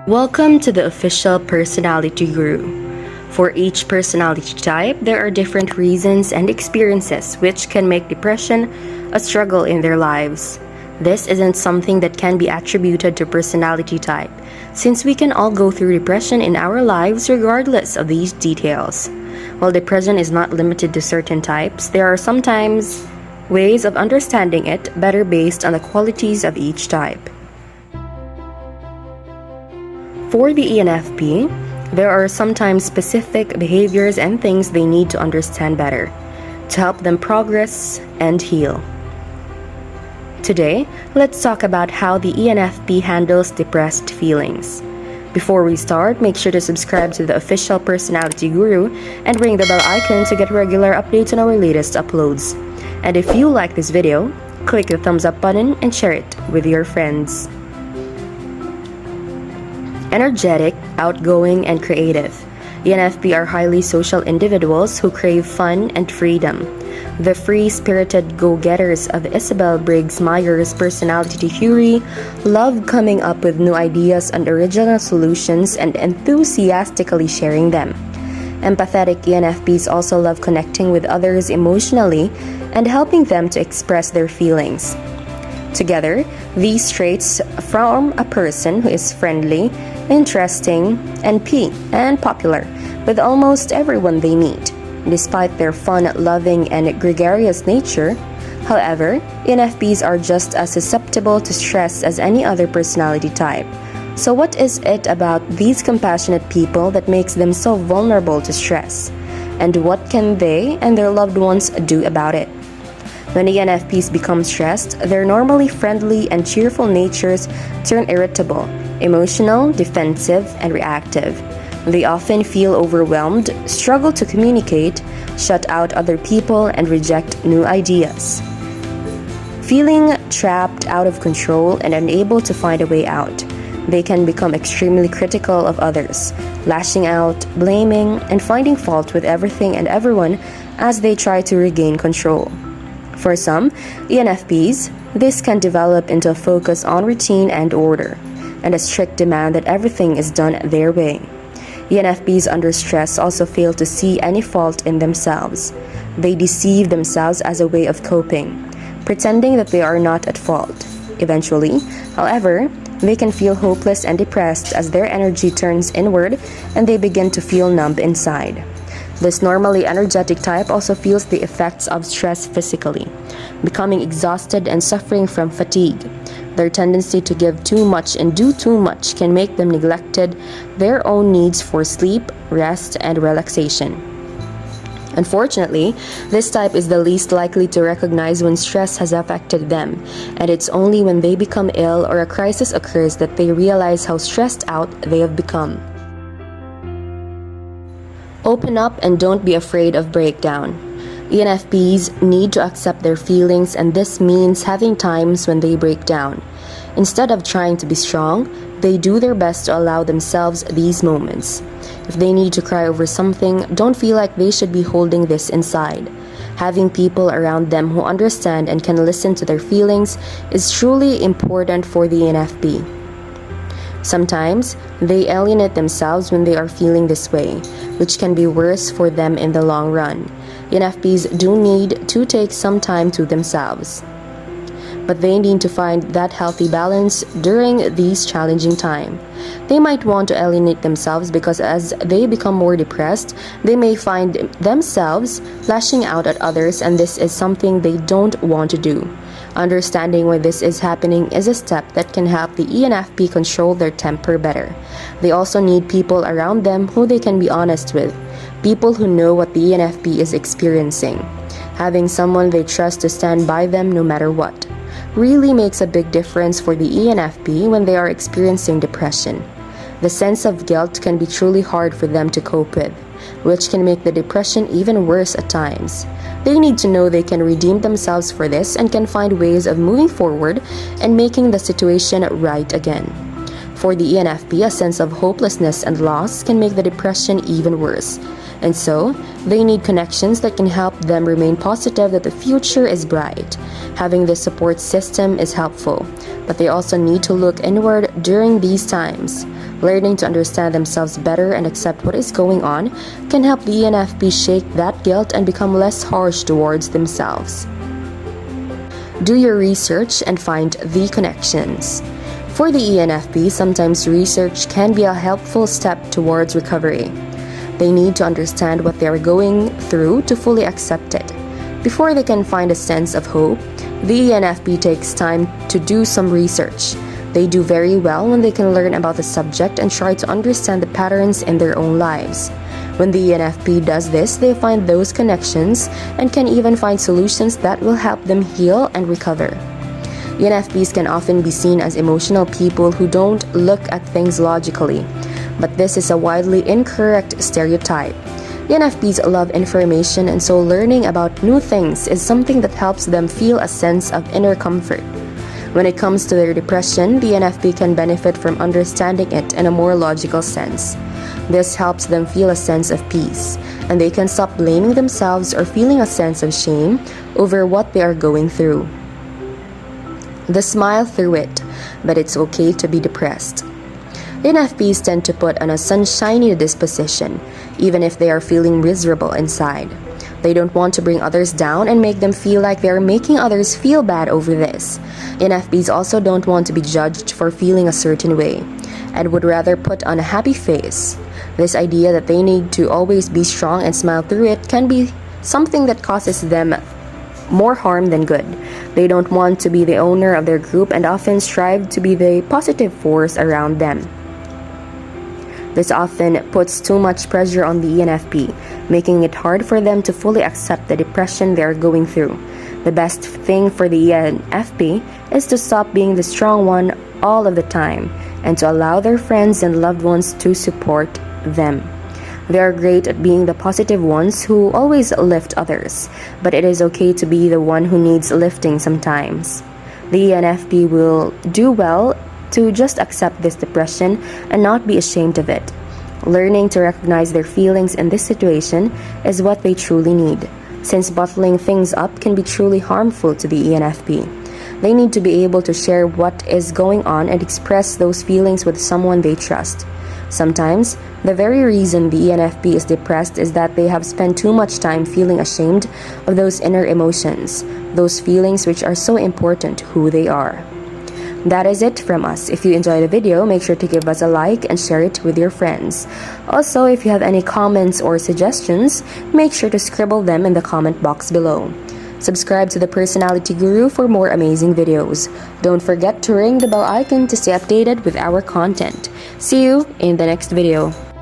Welcome to the Official Personality Guru. For each personality type, there are different reasons and experiences which can make depression a struggle in their lives. This isn't something that can be attributed to personality type, since we can all go through depression in our lives regardless of these details. While depression is not limited to certain types, there are sometimes ways of understanding it better based on the qualities of each type. For the ENFP, there are sometimes specific behaviors and things they need to understand better to help them progress and heal. Today, let's talk about how the ENFP handles depressed feelings. Before we start, make sure to subscribe to the Official Personality Guru and ring the bell icon to get regular updates on our latest uploads. And if you like this video, click the thumbs up button and share it with your friends. Energetic, outgoing, and creative. ENFP are highly social individuals who crave fun and freedom. The free-spirited go-getters of Myers-Briggs Personality Theory love coming up with new ideas and original solutions and enthusiastically sharing them. Empathetic ENFPs also love connecting with others emotionally and helping them to express their feelings. Together, these traits form a person who is friendly, interesting, and popular with almost everyone they meet. Despite their fun, loving, and gregarious nature, however, ENFPs are just as susceptible to stress as any other personality type. So what is it about these compassionate people that makes them so vulnerable to stress? And what can they and their loved ones do about it? When ENFPs become stressed, their normally friendly and cheerful natures turn irritable, emotional, defensive, and reactive. They often feel overwhelmed, struggle to communicate, shut out other people, and reject new ideas. Feeling trapped, out of control, and unable to find a way out, they can become extremely critical of others, lashing out, blaming, and finding fault with everything and everyone as they try to regain control. For some ENFPs, this can develop into a focus on routine and order, and a strict demand that everything is done their way. ENFPs under stress also fail to see any fault in themselves. They deceive themselves as a way of coping, pretending that they are not at fault. Eventually, however, they can feel hopeless and depressed as their energy turns inward and they begin to feel numb inside. This normally energetic type also feels the effects of stress physically, becoming exhausted and suffering from fatigue. Their tendency to give too much and do too much can make them neglected their own needs for sleep, rest, and relaxation. Unfortunately, this type is the least likely to recognize when stress has affected them, and it's only when they become ill or a crisis occurs that they realize how stressed out they have become. Open up and don't be afraid of breakdown. ENFPs need to accept their feelings, and this means having times when they break down. Instead of trying to be strong, they do their best to allow themselves these moments. If they need to cry over something, don't feel like they should be holding this inside. Having people around them who understand and can listen to their feelings is truly important for the ENFP. Sometimes, they alienate themselves when they are feeling this way, which can be worse for them in the long run. ENFPs do need to take some time to themselves, but they need to find that healthy balance during these challenging times. They might want to alienate themselves because as they become more depressed, they may find themselves lashing out at others, and this is something they don't want to do. Understanding why this is happening is a step that can help the ENFP control their temper better. They also need people around them who they can be honest with, people who know what the ENFP is experiencing. Having someone they trust to stand by them no matter what really makes a big difference for the ENFP when they are experiencing depression. The sense of guilt can be truly hard for them to cope with, which can make the depression even worse at times. They need to know they can redeem themselves for this and can find ways of moving forward and making the situation right again. For the ENFP, a sense of hopelessness and loss can make the depression even worse, and so they need connections that can help them remain positive that the future is bright. Having this support system is helpful, but they also need to look inward during these times. Learning to understand themselves better and accept what is going on can help the ENFP shake that guilt and become less harsh towards themselves. Do your research and find the connections. For the ENFP, sometimes research can be a helpful step towards recovery. They need to understand what they are going through to fully accept it. Before they can find a sense of hope, the ENFP takes time to do some research. They do very well when they can learn about the subject and try to understand the patterns in their own lives. When the ENFP does this, they find those connections and can even find solutions that will help them heal and recover. ENFPs can often be seen as emotional people who don't look at things logically, but this is a widely incorrect stereotype. ENFPs love information, and so learning about new things is something that helps them feel a sense of inner comfort. When it comes to their depression, the ENFP can benefit from understanding it in a more logical sense. This helps them feel a sense of peace, and they can stop blaming themselves or feeling a sense of shame over what they are going through. They smile through it, but it's okay to be depressed. ENFPs tend to put on a sunshiny disposition, even if they are feeling miserable inside. They don't want to bring others down and make them feel like they are making others feel bad over this. ENFPs also don't want to be judged for feeling a certain way, and would rather put on a happy face. This idea that they need to always be strong and smile through it can be something that causes them more harm than good. They don't want to be the owner of their group and often strive to be the positive force around them. This often puts too much pressure on the ENFP, making it hard for them to fully accept the depression they are going through. The best thing for the ENFP is to stop being the strong one all of the time and to allow their friends and loved ones to support them. They are great at being the positive ones who always lift others, but it is okay to be the one who needs lifting sometimes. The ENFP will do well to just accept this depression and not be ashamed of it. Learning to recognize their feelings in this situation is what they truly need, since bottling things up can be truly harmful to the ENFP. They need to be able to share what is going on and express those feelings with someone they trust. Sometimes, the very reason the ENFP is depressed is that they have spent too much time feeling ashamed of those inner emotions, those feelings which are so important to who they are. That is it from us. If you enjoyed the video, make sure to give us a like and share it with your friends. Also, if you have any comments or suggestions, make sure to scribble them in the comment box below. Subscribe to the Personality Guru for more amazing videos. Don't forget to ring the bell icon to stay updated with our content. See you in the next video.